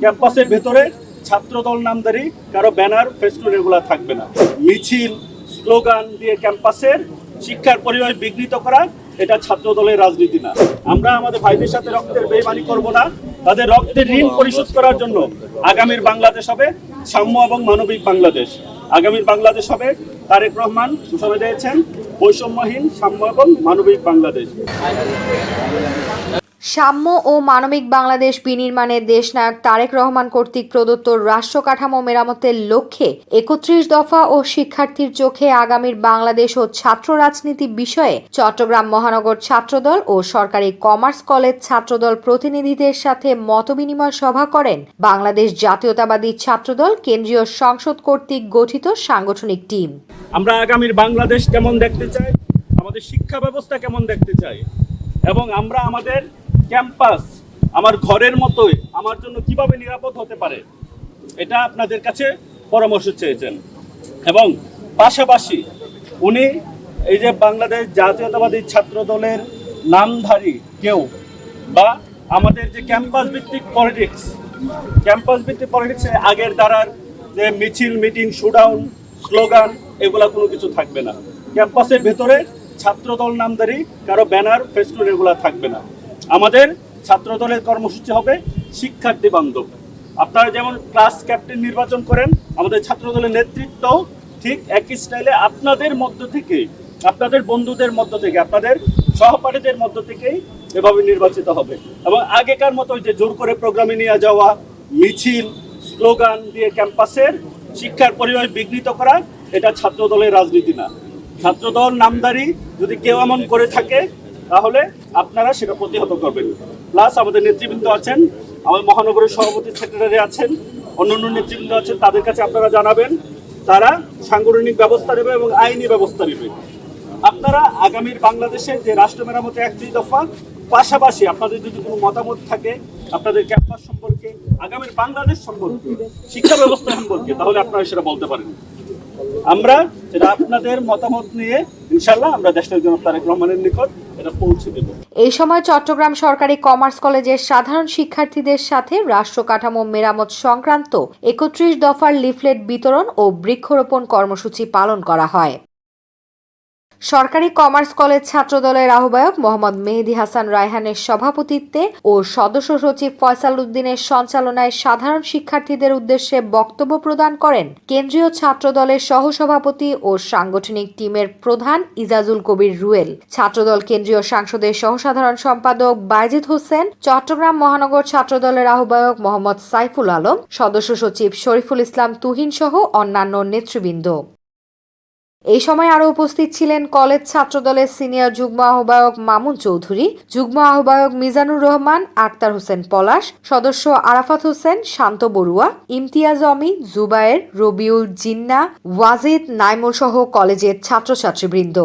ক্যাম্পাসের ভেতরে ছাত্রদল নামধারী কারো ব্যানার ফেস্টুন এগুলা থাকবে না। মিছিল স্লোগান দিয়ে ক্যাম্পাসের শিক্ষার পরিবেশ বিঘ্নিত করা, এটা ছাত্রদলের রাজনীতি না। আমরা আমাদের ভাইদের সাথে রক্তের বেইমানি করব না। তাদের রক্তের ঋণ পরিশোধ করার জন্য আগামীর বাংলাদেশ হবে সাম্য এবং মানবিক বাংলাদেশ। আগামীর বাংলাদেশ হবে তারেক রহমান ঘোষণা দিয়েছেন বৈষম্যহীন সাম্য এবং মানবিক বাংলাদেশ। সাম্য ও মানবিক বাংলাদেশ বিনির্মাণে দেশনায়ক তারেক রহমান কর্তৃক প্রদত্ত রাষ্ট্র কাঠামো মেরামতের লক্ষ্যে ৩১ দফা ও শিক্ষার্থীর চোখে আগামীর বাংলাদেশ ও ছাত্র রাজনীতি বিষয়ে চট্টগ্রাম মহানগর ছাত্রদল ও সরকারি কমার্স কলেজ ছাত্রদল প্রতিনিধিদের সাথে মতবিনিময় সভা করেন বাংলাদেশ জাতীয়তাবাদী ছাত্রদল কেন্দ্রীয় সংসদ কর্তৃক গঠিত সাংগঠনিক টিম। আমরা আগামীর বাংলাদেশ কেমন দেখতে চাই, আমাদের শিক্ষা ব্যবস্থা কেমন দেখতে চাই, এবং আমরা আমাদের ক্যাম্পাস আমার ঘরের মতোই আমার জন্য কিভাবে নিরাপদ হতে পারে, এটা আপনাদের কাছে পরামর্শ চেয়েছেন। এবং পাশাপাশি উনি এই যে বাংলাদেশ জাতীয়তাবাদী ছাত্র দলের নামধারী কেউ বা আমাদের যে ক্যাম্পাস ভিত্তিক পলিটিক্স আগের দ্বারার যে মিছিল মিটিং শুডাউন স্লোগান এগুলা কোনো কিছু থাকবে না। ক্যাম্পাসের ভেতরে ছাত্রদল নামধারী কারো ব্যানার ফেস্টুন এগুলা থাকবে না। আমাদের ছাত্রদলের কর্মসূচি হবে শিক্ষার্থী বান্ধব। আপনারা যেমন ক্লাস ক্যাপ্টেন নির্বাচন করেন, আমাদের ছাত্রদলের নেতৃত্বও ঠিক একই স্টাইলে আপনাদের মধ্য থেকে, আপনাদের বন্ধুদের মধ্য থেকে, আপনাদের সহপাঠীদের মধ্য থেকেই এভাবে নির্বাচিত হবে। এবং আগেকার মতো যে জোর করে প্রোগ্রামে নিয়ে যাওয়া, মিছিল স্লোগান দিয়ে ক্যাম্পাসের শিক্ষার পরিবেশ বিঘ্নিত করা, এটা ছাত্রদলের রাজনীতি না। ছাত্রদল নামধারী যদি কেউ এমন করে থাকে তাহলে আপনারা সেটা প্রতিহত করবেন। প্লাস আমাদের নেতৃবৃন্দ আছেন, আমাদের মহানগরের সভাপতি সেক্রেটারি আছেন, অন্যান্য নেতৃবৃন্দ আছেন, তাদের কাছে আপনারা জানাবেন, তারা সাংগঠনিক ব্যবস্থা নেবে এবং আইনি ব্যবস্থা নেবে। আপনারা আগামীর বাংলাদেশের যে রাষ্ট্র মেরামতে ৩১ দফা পাশাপাশি আপনাদের যদি কোনো মতামত থাকে আপনাদের ক্যাম্পাস সম্পর্কে, আগামীর বাংলাদেশ সম্পর্কে, শিক্ষা ব্যবস্থা সম্পর্কে, তাহলে আপনারা সেটা বলতে পারেন। আমরা সেটা আপনাদের মতামত নিয়ে ইনশাআল্লাহ আমরা দেশের জন্য তারেক রহমানের নিকট এটা পৌঁছে দেব। এই সময় চট্টগ্রাম সরকারি কমার্স কলেজের সাধারণ শিক্ষার্থীদের সাথে রাষ্ট্র কাঠামো মেরামত সংক্রান্ত ৩১ দফার লিফলেট বিতরণ ও বৃক্ষরোপণ কর্মসূচি পালন করা হয়। সরকারি কমার্স কলেজ ছাত্রদলের আহ্বায়ক মোহাম্মদ মেহেদী হাসান রায়হানের সভাপতিত্বে ও সদস্য সচিব ফয়সাল উদ্দিনের সঞ্চালনায় সাধারণ শিক্ষার্থীদের উদ্দেশ্যে বক্তব্য প্রদান করেন কেন্দ্রীয় ছাত্রদলের সহসভাপতি ও সাংগঠনিক টিমের প্রধান ইজাজুল কবির রুয়েল, ছাত্রদল কেন্দ্রীয় সংসদের সহসাধারণ সম্পাদক বাইজিদ হোসেন, চট্টগ্রাম মহানগর ছাত্রদলের আহ্বায়ক মোহাম্মদ সাইফুল আলম, সদস্য সচিব শরীফুল ইসলাম তুহিন সহ অন্যান্য নেতৃবৃন্দ। এই সময় আরও উপস্থিত ছিলেন কলেজ ছাত্রদলের সিনিয়র যুগ্ম আহ্বায়ক মামুন চৌধুরী, যুগ্ম আহ্বায়ক মিজানুর রহমান, আক্তার হোসেন পলাশ, সদস্য আরাফাত হোসেন, শান্ত বড়ুয়া, ইমতিয়াজ অমি, জুবায়ের, রবিউল, জিন্না, ওয়াজিদ, নাইমুল সহ কলেজের ছাত্রছাত্রীবৃন্দ।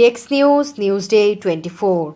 Desk news, নিউজডে 24।